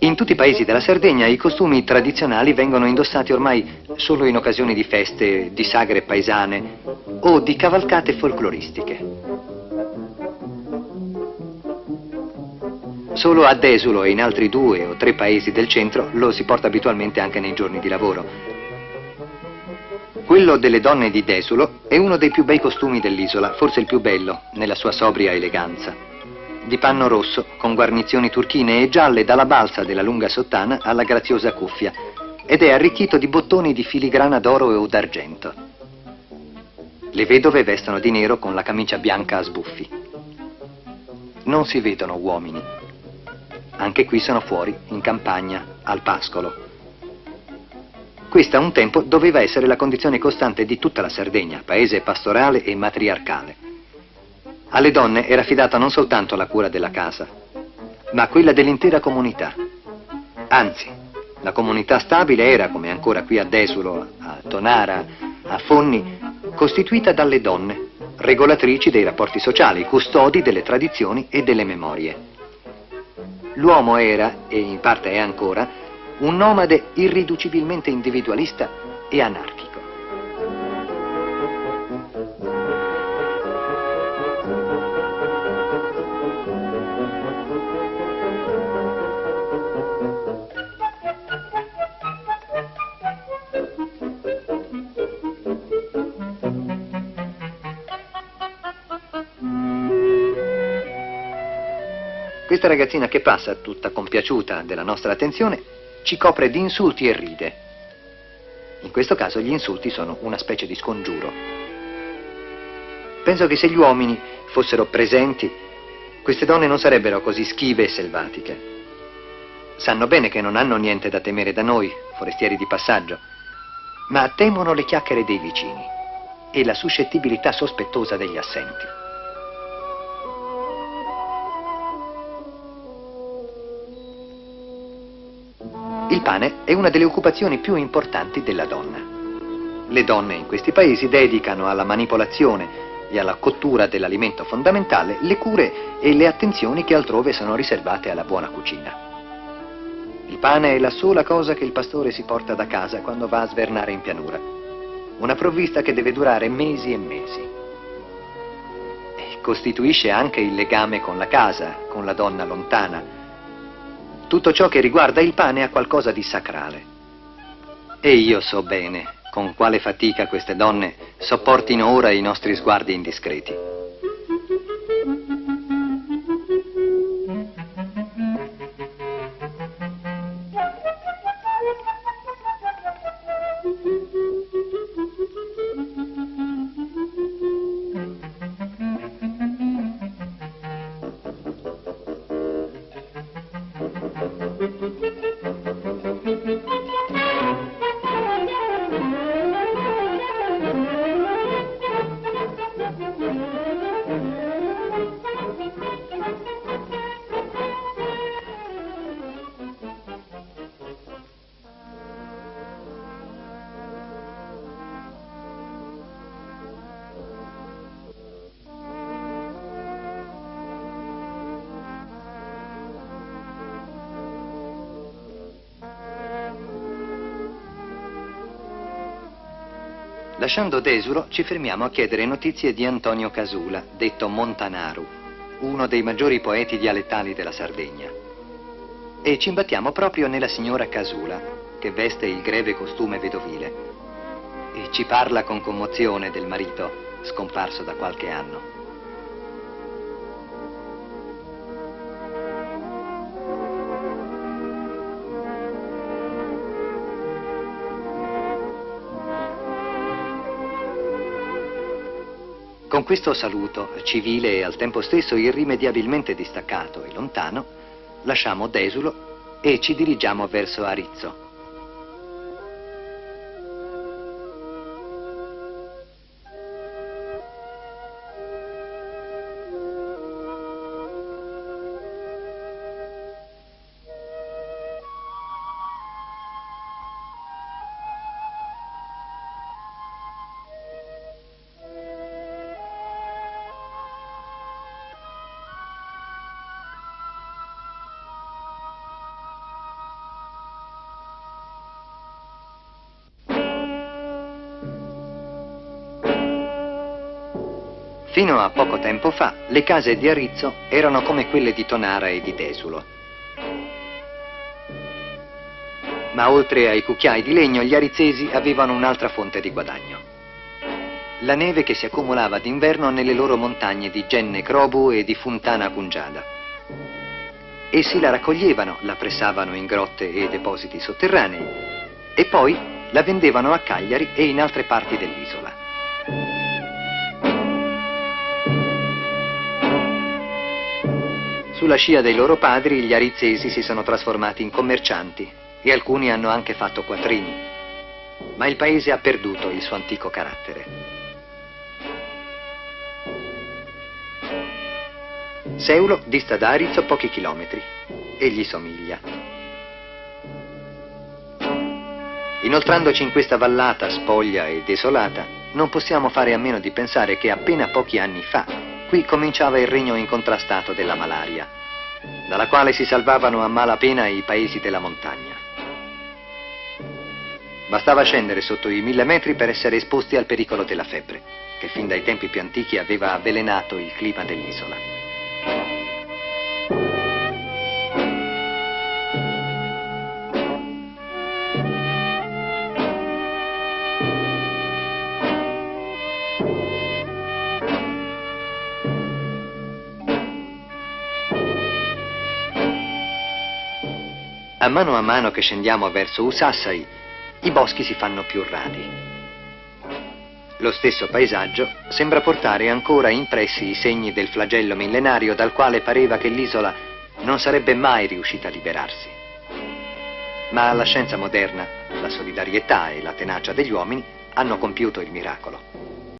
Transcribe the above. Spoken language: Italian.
In tutti i paesi della Sardegna i costumi tradizionali vengono indossati ormai solo in occasioni di feste, di sagre paesane o di cavalcate folcloristiche. Solo a Desulo e in altri 2 o 3 paesi del centro lo si porta abitualmente anche nei giorni di lavoro. Quello delle donne di Desulo è uno dei più bei costumi dell'isola, forse il più bello, nella sua sobria eleganza. Di panno rosso, con guarnizioni turchine e gialle dalla balza della lunga sottana alla graziosa cuffia, ed è arricchito di bottoni di filigrana d'oro o d'argento. Le vedove vestono di nero con la camicia bianca a sbuffi. Non si vedono uomini. Anche qui sono fuori, in campagna, al pascolo. Questa un tempo doveva essere la condizione costante di tutta la Sardegna, paese pastorale e matriarcale. Alle donne era affidata non soltanto la cura della casa, ma quella dell'intera comunità. Anzi, la comunità stabile era, come ancora qui a Desulo, a Tonara, a Fonni, costituita dalle donne, regolatrici dei rapporti sociali, custodi delle tradizioni e delle memorie. L'uomo era, e in parte è ancora, un nomade irriducibilmente individualista e anarchico. Questa ragazzina che passa, tutta compiaciuta della nostra attenzione, ci copre di insulti e ride. In questo caso gli insulti sono una specie di scongiuro. Penso che se gli uomini fossero presenti, queste donne non sarebbero così schive e selvatiche. Sanno bene che non hanno niente da temere da noi, forestieri di passaggio, ma temono le chiacchiere dei vicini e la suscettibilità sospettosa degli assenti. Il pane è una delle occupazioni più importanti della donna. Le donne in questi paesi dedicano alla manipolazione e alla cottura dell'alimento fondamentale le cure e le attenzioni che altrove sono riservate alla buona cucina. Il pane è la sola cosa che il pastore si porta da casa quando va a svernare in pianura. Una provvista che deve durare mesi e mesi. E costituisce anche il legame con la casa, con la donna lontana. Tutto ciò che riguarda il pane ha qualcosa di sacrale. E io so bene con quale fatica queste donne sopportino ora i nostri sguardi indiscreti. Lasciando Desulo, ci fermiamo a chiedere notizie di Antonio Casula, detto Montanaru, uno dei maggiori poeti dialettali della Sardegna. E ci imbattiamo proprio nella signora Casula, che veste il greve costume vedovile, e ci parla con commozione del marito scomparso da qualche anno. Con questo saluto, civile e al tempo stesso irrimediabilmente distaccato e lontano, lasciamo Desulo e ci dirigiamo verso Arizzo. Fino a poco tempo fa, le case di Arezzo erano come quelle di Tonara e di Desulo. Ma oltre ai cucchiai di legno, gli arizzesi avevano un'altra fonte di guadagno. La neve che si accumulava d'inverno nelle loro montagne di Genne Crobu e di Funtana Cungiada. Essi la raccoglievano, la pressavano in grotte e depositi sotterranei e poi la vendevano a Cagliari e in altre parti dell'isola. Sulla scia dei loro padri, gli arizzesi si sono trasformati in commercianti e alcuni hanno anche fatto quattrini, ma il paese ha perduto il suo antico carattere. Seulo dista da Arezzo pochi chilometri e gli somiglia. Inoltrandoci in questa vallata spoglia e desolata, non possiamo fare a meno di pensare che appena pochi anni fa qui cominciava il regno incontrastato della malaria, dalla quale si salvavano a malapena i paesi della montagna. Bastava scendere sotto i 1000 metri per essere esposti al pericolo della febbre, che fin dai tempi più antichi aveva avvelenato il clima dell'isola. A mano che scendiamo verso Usassai, i boschi si fanno più radi. Lo stesso paesaggio sembra portare ancora impressi i segni del flagello millenario dal quale pareva che l'isola non sarebbe mai riuscita a liberarsi. Ma la scienza moderna, la solidarietà e la tenacia degli uomini hanno compiuto il miracolo.